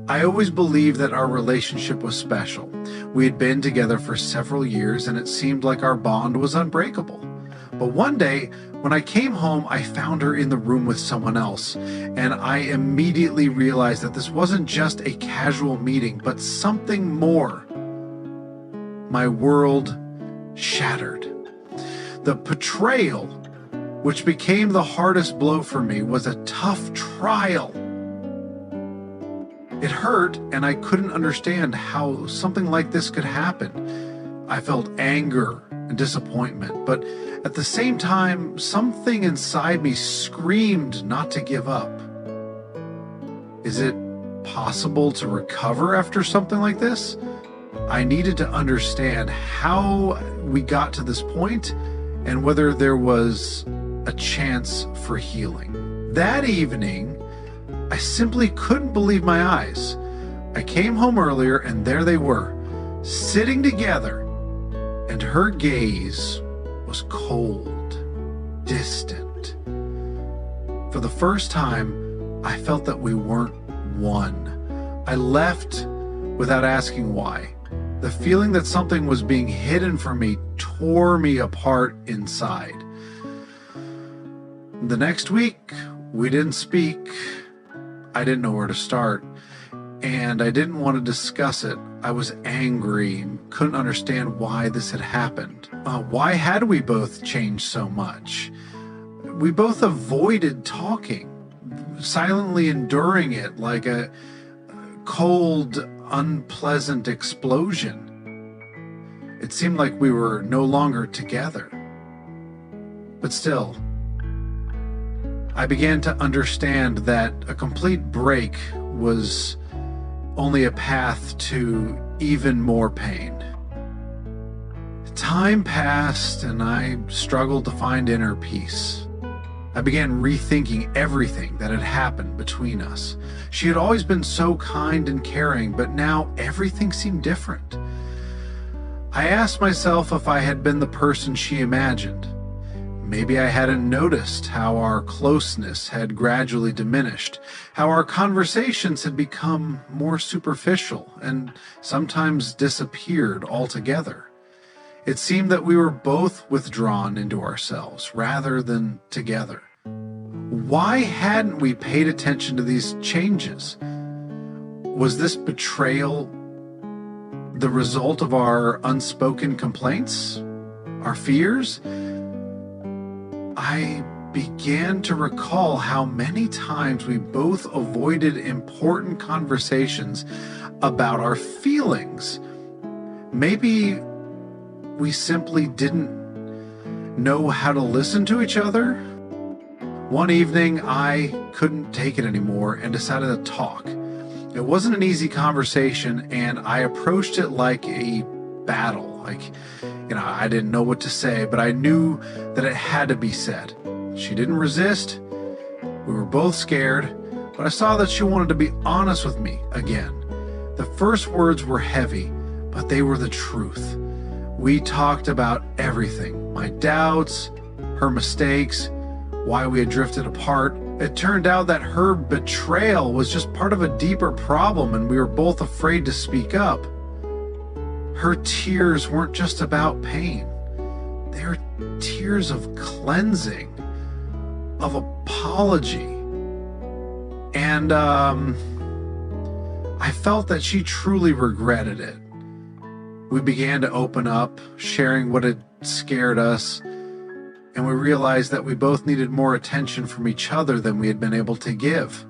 I always believed that our relationship was special. We had been together for several years and it seemed like our bond was unbreakable. But one day, when I came home, I found her in the room with someone else, and I immediately realized that this wasn't just a casual meeting, but something more. My world shattered. The betrayal, which became the hardest blow for me, was a tough trial. It hurt, and I couldn't understand how something like this could happen. I felt anger and disappointment, but at the same time, something inside me screamed not to give up. Is it possible to recover after something like this? I needed to understand how we got to this point and whether there was a chance for healing. That evening, I simply couldn't believe my eyes. I came home earlier and there they were, sitting together, and her gaze was cold, distant. For the first time, I felt that we weren't one. I left without asking why. The feeling that something was being hidden from me tore me apart inside. The next week, we didn't speak. I didn't know where to start, and I didn't want to discuss it. I was angry and couldn't understand why this had happened. Why had we both changed so much? We both avoided talking, silently enduring it like a cold, unpleasant explosion. It seemed like we were no longer together. But still, I began to understand that a complete break was only a path to even more pain. Time passed and I struggled to find inner peace. I began rethinking everything that had happened between us. She had always been so kind and caring, but now everything seemed different. I asked myself if I had been the person she imagined. Maybe I hadn't noticed how our closeness had gradually diminished, how our conversations had become more superficial and sometimes disappeared altogether. It seemed that we were both withdrawn into ourselves rather than together. Why hadn't we paid attention to these changes? Was this betrayal the result of our unspoken complaints, our fears? I began to recall how many times we both avoided important conversations about our feelings. Maybe we simply didn't know how to listen to each other. One evening, I couldn't take it anymore and decided to talk. It wasn't an easy conversation, and I approached it like a battle. I didn't know what to say, but I knew that it had to be said. She didn't resist. We were both scared, but I saw that she wanted to be honest with me again. The first words were heavy, but they were the truth. We talked about everything, my doubts, her mistakes, why we had drifted apart. It turned out that her betrayal was just part of a deeper problem, and we were both afraid to speak up. Her tears weren't just about pain. They were tears of cleansing, of apology. And I felt that she truly regretted it. We began to open up, sharing what had scared us, and we realized that we both needed more attention from each other than we had been able to give.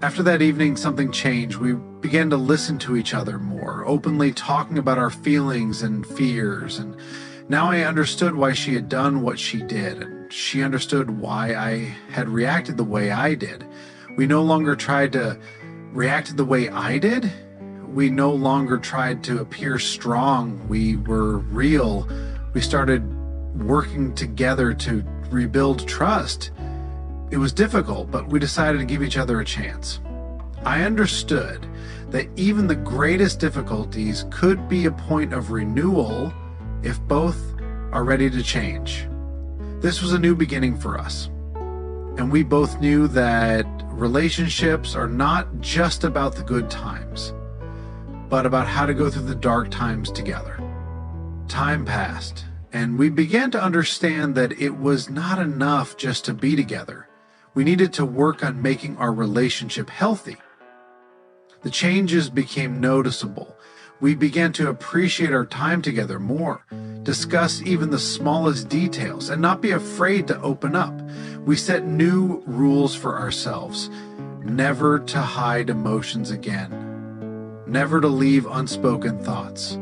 After that evening, something changed. We began to listen to each other more, openly talking about our feelings and fears. And now I understood why she had done what she did, and she understood why I had reacted the way I did. We no longer tried to react the way I did. We no longer tried to appear strong. We were real. We started working together to rebuild trust. It was difficult, but we decided to give each other a chance. I understood that even the greatest difficulties could be a point of renewal if both are ready to change. This was a new beginning for us, and we both knew that relationships are not just about the good times, but about how to go through the dark times together. Time passed, and we began to understand that it was not enough just to be together. We needed to work on making our relationship healthy. The changes became noticeable. We began to appreciate our time together more, discuss even the smallest details, and not be afraid to open up. We set new rules for ourselves: never to hide emotions again, never to leave unspoken thoughts.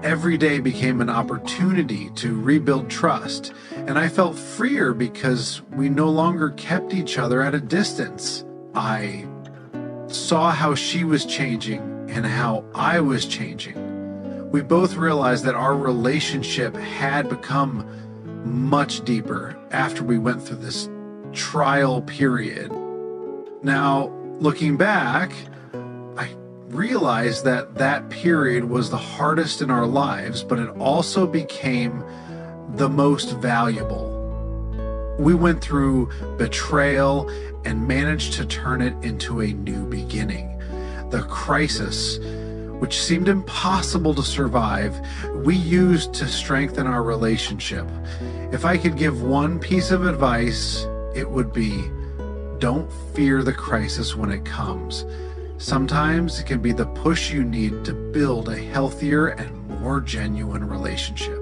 Every day became an opportunity to rebuild trust, and I felt freer because we no longer kept each other at a distance. I saw how she was changing and how I was changing. We both realized that our relationship had become much deeper after we went through this trial period. Now, looking back, I realized that that period was the hardest in our lives, but it also became the most valuable. We went through betrayal and managed to turn it into a new beginning. The crisis, which seemed impossible to survive, we used to strengthen our relationship. If I could give one piece of advice, it would be, don't fear the crisis when it comes. Sometimes it can be the push you need to build a healthier and more genuine relationship.